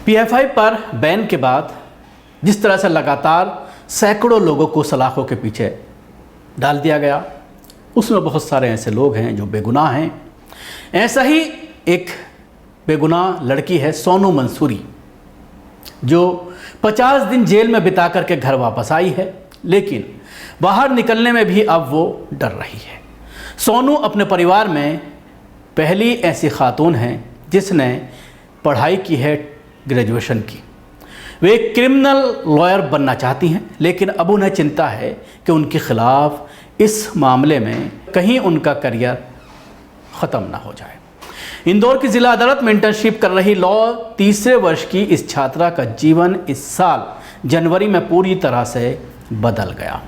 PFI पर ban के बाद जिस तरह से लगातार सैकड़ों लोगों को सलाखों के पीछे डाल दिया गया, उसमें बहुत सारे ऐसे लोग हैं जो बेगुनाह हैं। ऐसा ही एक बेगुनाह लड़की है सोनू मंसूरी, जो 50 दिन जेल में बिता करके घर वापस आई है, लेकिन बाहर निकलने में भी अब वो डर रही है। सोनू अपने परिवार में पहली ऐसी खातून हैं जिसने पढ़ाई की है ग्रेजुएशन की। वे एक क्रिमिनल लॉयर बनना चाहती हैं, लेकिन अब उन्हें चिंता है कि उनके खिलाफ इस मामले में कहीं उनका करियर ख़त्म ना हो जाए। इंदौर की ज़िला अदालत में इंटर्नशिप कर रही लॉ तीसरे वर्ष की इस छात्रा का जीवन इस साल जनवरी में पूरी तरह से बदल गया।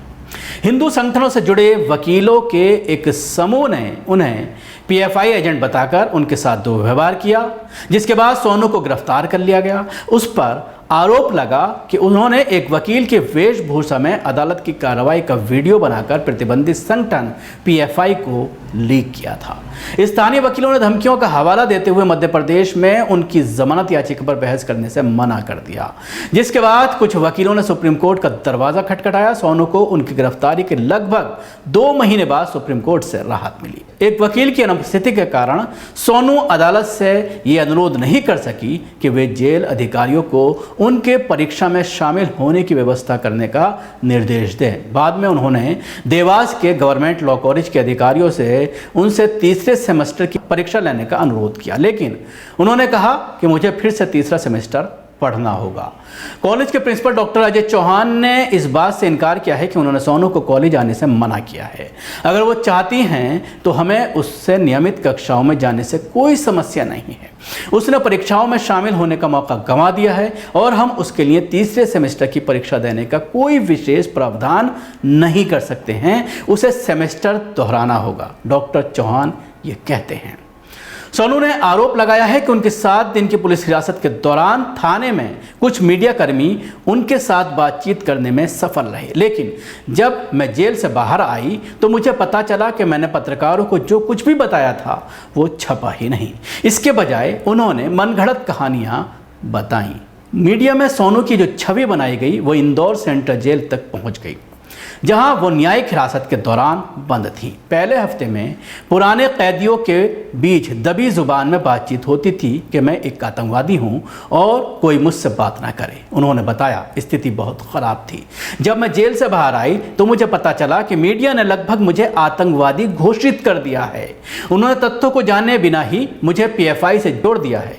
हिंदू संगठनों से जुड़े वकीलों के एक समूह ने उन्हें पीएफआई एजेंट बताकर उनके साथ दुर्व्यवहार किया, जिसके बाद सोनू को गिरफ्तार कर लिया गया। उस पर आरोप लगा कि उन्होंने एक वकील के वेशभूषा में अदालत की कार्रवाई का वीडियो बनाकर प्रतिबंधित संगठन पीएफआई को लीक किया था। स्थानीय वकीलों ने धमकियों का हवाला देते हुए मध्य प्रदेश में उनकी जमानत याचिका पर बहस करने से मना कर दिया, जिसके बाद कुछ वकीलों ने सुप्रीम कोर्ट का दरवाजा खटखटाया। सोनू को उनकी गिरफ्तारी के लगभग 2 महीने बाद सुप्रीम कोर्ट से राहत मिली। एक वकील की अनुपस्थिति के कारण सोनू अदालत से ये अनुरोध नहीं कर सकी कि वे जेल अधिकारियों को उनके परीक्षा में शामिल होने की व्यवस्था करने का निर्देश दें। बाद में उन्होंने देवास के गवर्नमेंट लॉ कॉलेज के अधिकारियों से उनसे तीसरे सेमेस्टर की परीक्षा लेने का अनुरोध किया, लेकिन उन्होंने कहा कि मुझे फिर से तीसरा सेमेस्टर पढ़ना होगा। कॉलेज के प्रिंसिपल डॉक्टर अजय चौहान ने इस बात से इनकार किया है कि उन्होंने सोनू को कॉलेज आने से मना किया है। अगर वो चाहती हैं तो हमें उससे नियमित कक्षाओं में जाने से कोई समस्या नहीं है। उसने परीक्षाओं में शामिल होने का मौका गंवा दिया है और हम उसके लिए तीसरे सेमेस्टर की परीक्षा देने का कोई विशेष प्रावधान नहीं कर सकते हैं। उसे सेमेस्टर दोहराना होगा, डॉक्टर चौहान ये कहते हैं। सोनू ने आरोप लगाया है कि उनके 7 दिन की पुलिस हिरासत के दौरान थाने में कुछ मीडियाकर्मी उनके साथ बातचीत करने में सफल रहे, लेकिन जब मैं जेल से बाहर आई तो मुझे पता चला कि मैंने पत्रकारों को जो कुछ भी बताया था वो छपा ही नहीं। इसके बजाय उन्होंने मनगढ़ंत कहानियाँ बताईं। मीडिया में सोनू की जो छवि बनाई गई वो इंदौर सेंट्रल जेल तक पहुँच गई, जहां वो न्यायिक हिरासत के दौरान बंद थी। पहले हफ्ते में पुराने कैदियों के बीच दबी जुबान में बातचीत होती थी कि मैं एक आतंकवादी हूं और कोई मुझसे बात ना करे। उन्होंने बताया स्थिति बहुत ख़राब थी। जब मैं जेल से बाहर आई तो मुझे पता चला कि मीडिया ने लगभग मुझे आतंकवादी घोषित कर दिया है। उन्होंने तथ्यों को जाने बिना ही मुझे पीएफआई से जोड़ दिया है।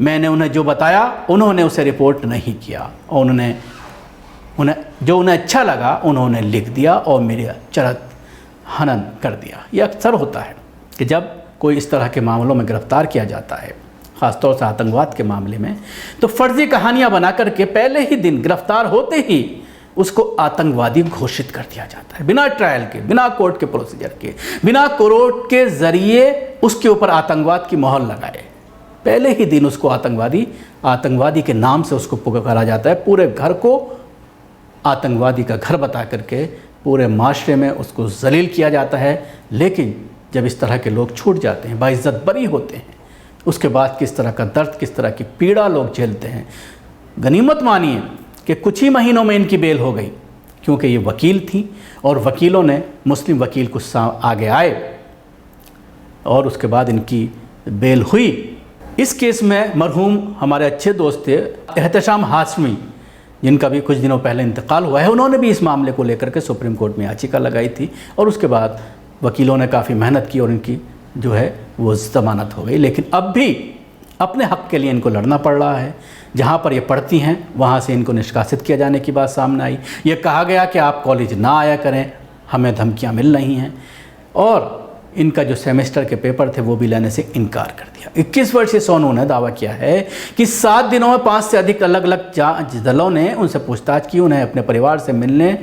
मैंने उन्हें जो बताया उन्होंने उसे रिपोर्ट नहीं किया और उन्हें जो उन्हें अच्छा लगा उन्होंने लिख दिया और मेरे चरित्र हनन कर दिया। यह अक्सर होता है कि जब कोई इस तरह के मामलों में गिरफ्तार किया जाता है, ख़ासतौर से आतंकवाद के मामले में, तो फर्जी कहानियां बना करके पहले ही दिन गिरफ्तार होते ही उसको आतंकवादी घोषित कर दिया जाता है, बिना ट्रायल के, बिना कोर्ट के प्रोसीजर के, बिना कोर्ट के ज़रिए उसके ऊपर आतंकवाद की मोहर लगाए। पहले ही दिन उसको आतंकवादी के नाम से उसको पुकारा जाता है। पूरे घर को आतंकवादी का घर बता करके पूरे माशरे में उसको जलील किया जाता है। लेकिन जब इस तरह के लोग छूट जाते हैं, बाइज्जत बरी होते हैं, उसके बाद किस तरह का दर्द, किस तरह की पीड़ा लोग झेलते हैं। गनीमत मानिए कि कुछ ही महीनों में इनकी बेल हो गई, क्योंकि ये वकील थी और वकीलों ने मुस्लिम वकील कुछ आगे आए और उसके बाद इनकी बेल हुई। इस केस में मरहूम हमारे अच्छे दोस्त थे एहतशाम हाशमी, जिनका भी कुछ दिनों पहले इंतकाल हुआ है, उन्होंने भी इस मामले को लेकर के सुप्रीम कोर्ट में याचिका लगाई थी और उसके बाद वकीलों ने काफ़ी मेहनत की और इनकी जो है वो ज़मानत हो गई। लेकिन अब भी अपने हक़ के लिए इनको लड़ना पड़ रहा है। जहाँ पर ये पढ़ती हैं वहाँ से इनको निष्कासित किया जाने की बात सामने आई। ये कहा गया कि आप कॉलेज ना आया करें, हमें धमकियाँ मिल रही हैं, और इनका जो सेमेस्टर के पेपर थे वो भी लेने से इनकार कर दिया। 21 वर्षीय सोनू ने दावा किया है कि 7 दिनों में 5 से अधिक अलग अलग जांच दलों ने उनसे पूछताछ की, उन्हें अपने परिवार से मिलने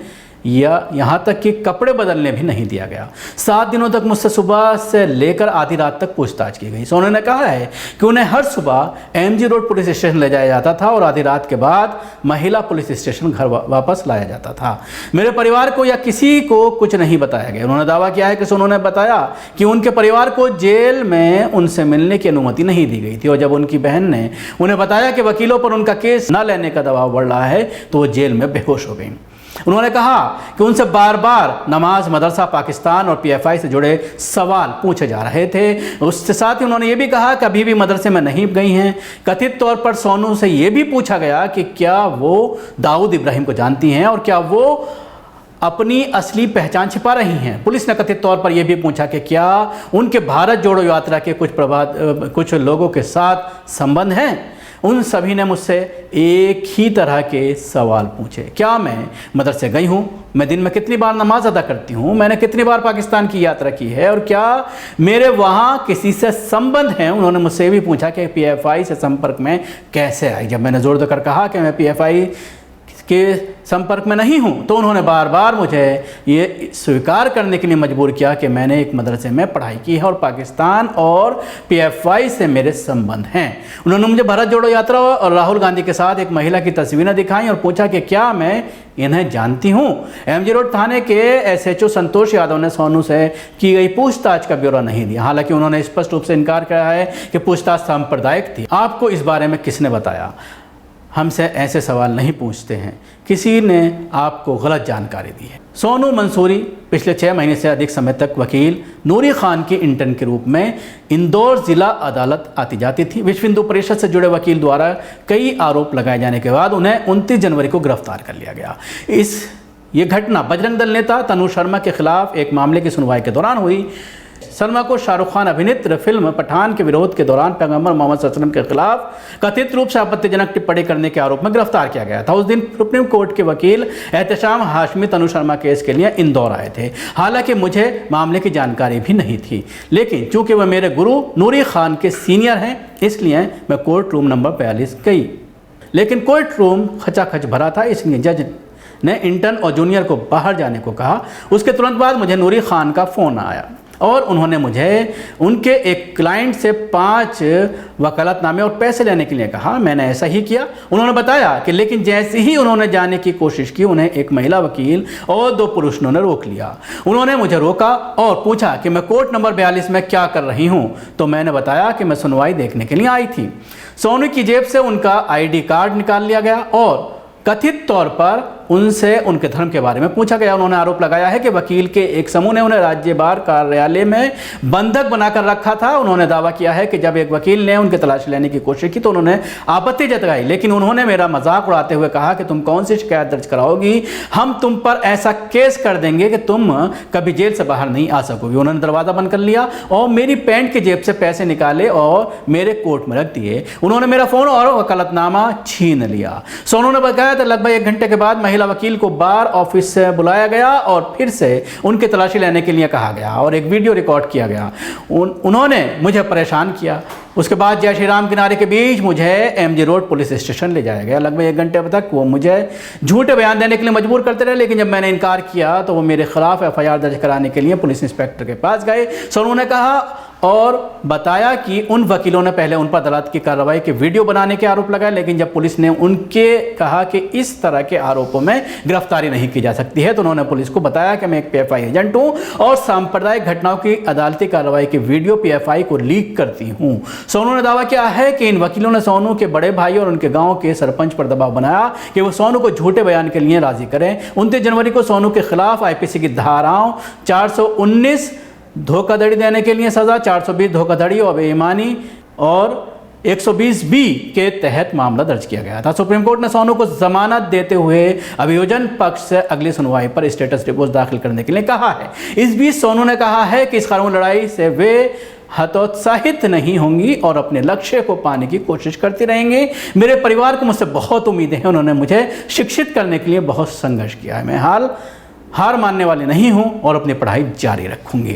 या यहाँ तक कि कपड़े बदलने भी नहीं दिया गया। 7 दिनों तक मुझसे सुबह से लेकर आधी रात तक पूछताछ की गई। सोनू ने कहा है कि उन्हें हर सुबह एमजी रोड पुलिस स्टेशन ले जाया जाता था और आधी रात के बाद महिला पुलिस स्टेशन घर वापस लाया जाता था। मेरे परिवार को या किसी को कुछ नहीं बताया गया। उन्होंने दावा किया है कि सोनू ने बताया कि उनके परिवार को जेल में उनसे मिलने की अनुमति नहीं दी गई थी और जब उनकी बहन ने उन्हें बताया कि वकीलों पर उनका केस न लेने का दबाव बढ़ रहा है तो वो जेल में बेहोश हो गई। उन्होंने कहा कि उनसे बार बार नमाज, मदरसा, पाकिस्तान और पीएफआई से जुड़े सवाल पूछे जा रहे थे। उसके साथ ही उन्होंने ये भी कहा कि अभी भी मदरसे में नहीं गई हैं। कथित तौर पर सोनू से ये भी पूछा गया कि क्या वो दाऊद इब्राहिम को जानती हैं और क्या वो अपनी असली पहचान छिपा रही हैं। पुलिस ने कथित तौर पर यह भी पूछा कि क्या उनके भारत जोड़ो यात्रा के कुछ लोगों के साथ संबंध हैं। उन सभी ने मुझसे एक ही तरह के सवाल पूछे। क्या मैं मदरसे गई हूँ? मैं दिन में कितनी बार नमाज अदा करती हूँ? मैंने कितनी बार पाकिस्तान की यात्रा की है और क्या मेरे वहाँ किसी से संबंध हैं? उन्होंने मुझसे भी पूछा कि पीएफआई से संपर्क में कैसे आई। जब मैंने जोर देकर कहा कि मैं पीएफआई के संपर्क में नहीं हूँ तो उन्होंने बार बार मुझे ये स्वीकार करने के लिए मजबूर किया कि मैंने एक मदरसे में पढ़ाई की है और पाकिस्तान और पीएफआई से मेरे संबंध हैं। उन्होंने मुझे भारत जोड़ो यात्रा और राहुल गांधी के साथ एक महिला की तस्वीरें दिखाई और पूछा कि क्या मैं इन्हें जानती हूँ। एमजी रोड थाने के एसएचओ संतोष यादव ने सोनू से की गई पूछताछ का ब्यौरा नहीं दिया। हालांकि उन्होंने स्पष्ट रूप से इनकार किया है कि पूछताछ सांप्रदायिक थी। आपको इस बारे में किसने बताया? हमसे ऐसे सवाल नहीं पूछते हैं, किसी ने आपको गलत जानकारी दी है। सोनू मंसूरी पिछले 6 महीने से अधिक समय तक वकील नूरी खान की इंटर्न के रूप में इंदौर जिला अदालत आती जाती थी। विश्व हिंदू परिषद से जुड़े वकील द्वारा कई आरोप लगाए जाने के बाद उन्हें 29 जनवरी को गिरफ्तार कर लिया गया। ये घटना बजरंग दल नेता तनु शर्मा के खिलाफ एक मामले की सुनवाई के दौरान हुई। शर्मा को शाहरुख खान अभिनीत फिल्म पठान के विरोध के दौरान पैगंबर मोहम्मद सल्लल्लाहु अलैहि वसल्लम के खिलाफ कथित रूप से आपत्तिजनक टिप्पणी करने के आरोप में गिरफ्तार किया गया था। उस दिन सुप्रीम कोर्ट के वकील एहतशाम हाशमी तनु शर्मा केस के लिए इंदौर आए थे। हालांकि मुझे मामले की जानकारी भी नहीं थी, लेकिन चूंकि वह मेरे गुरु नूरी खान के सीनियर हैं इसलिए मैं कोर्ट रूम नंबर 42 गई। लेकिन कोर्ट रूम खचाखच भरा था, इसलिए जज ने इंटर्न और जूनियर को बाहर जाने को कहा। उसके तुरंत बाद मुझे नूरी खान का फ़ोन आया और उन्होंने मुझे उनके एक क्लाइंट से 5 वकालतनामे और पैसे लेने के लिए कहा। मैंने ऐसा ही किया। उन्होंने बताया कि लेकिन जैसे ही उन्होंने जाने की कोशिश की उन्हें एक महिला वकील और 2 पुरुषों ने रोक लिया। उन्होंने मुझे रोका और पूछा कि मैं कोर्ट नंबर 42 में क्या कर रही हूँ, तो मैंने बताया कि मैं सुनवाई देखने के लिए आई थी। सोनू की जेब से उनका ID कार्ड निकाल लिया गया और कथित तौर पर उनसे उनके धर्म के बारे में पूछा गया। उन्होंने आरोप लगाया है कि वकील के एक समूह ने उन्हें राज्य बार कार्यालय में बंधक बनाकर रखा था। उन्होंने दावा किया है कि जब एक वकील ने उनकी तलाश लेने की कोशिश की तो उन्होंने आपत्ति जताई, लेकिन उन्होंने मेरा मजाक उड़ाते हुए कहा कि तुम कौन सी शिकायत दर्ज कराओगी, हम तुम पर ऐसा केस कर देंगे कि तुम कभी जेल से बाहर नहीं आ सकोगी। उन्होंने दरवाज़ा बंद कर लिया और मेरी पैंट की जेब से पैसे निकाले और मेरे कोट में रख दिए। उन्होंने मेरा फ़ोन और वकालतनामा छीन लिया। सोनू ने बताया तो लगभग 1 घंटे के बाद महिला वकील को बार ऑफिस से बुलाया गया और फिर से उनकी तलाशी लेने के लिए कहा गया और एक वीडियो रिकॉर्ड किया गया। उन्होंने मुझे परेशान किया। उसके बाद जय श्री राम किनारे के बीच मुझे एमजी रोड पुलिस स्टेशन ले जाया गया। लगभग 1 घंटे तक वो मुझे झूठे बयान देने के लिए मजबूर करते रहे, लेकिन जब मैंने इनकार किया तो वो मेरे खिलाफ FIR दर्ज कराने के लिए पुलिस इंस्पेक्टर के पास गए। सोनू ने कहा और बताया कि उन वकीलों ने पहले उन पर अदालत की कार्रवाई के वीडियो बनाने के आरोप लगाए, लेकिन जब पुलिस ने उनके कहा कि इस तरह के आरोपों में गिरफ्तारी नहीं की जा सकती है तो उन्होंने पुलिस को बताया कि मैं एक PFI एजेंट हूं और सांप्रदायिक घटनाओं की अदालती कार्रवाई के वीडियो PFI को लीक करती हूं। सोनू ने दावा किया है कि इन वकीलों ने सोनू के बड़े भाई और उनके गांव के सरपंच पर दबाव बनाया कि वो सोनू को झूठे बयान के लिए राजी करें। 29 जनवरी को सोनू के खिलाफ IPC की धाराओं 419 धोखाधड़ी देने के लिए सजा, 420 धोखाधड़ी और बेईमानी और 120B के तहत मामला दर्ज किया गया था। सुप्रीम कोर्ट ने सोनू को जमानत देते हुए अभियोजन पक्ष से अगली सुनवाई पर स्टेटस रिपोर्ट दाखिल करने के लिए कहा है। इस बीच सोनू ने कहा है कि इस कानूनी लड़ाई से वे हतोत्साहित नहीं होंगी और अपने लक्ष्य को पाने की कोशिश करती रहेंगे। मेरे परिवार को मुझसे बहुत उम्मीदें हैं, उन्होंने मुझे शिक्षित करने के लिए बहुत संघर्ष किया है। मैं हार मानने वाली नहीं हूँ और अपनी पढ़ाई जारी रखूंगी।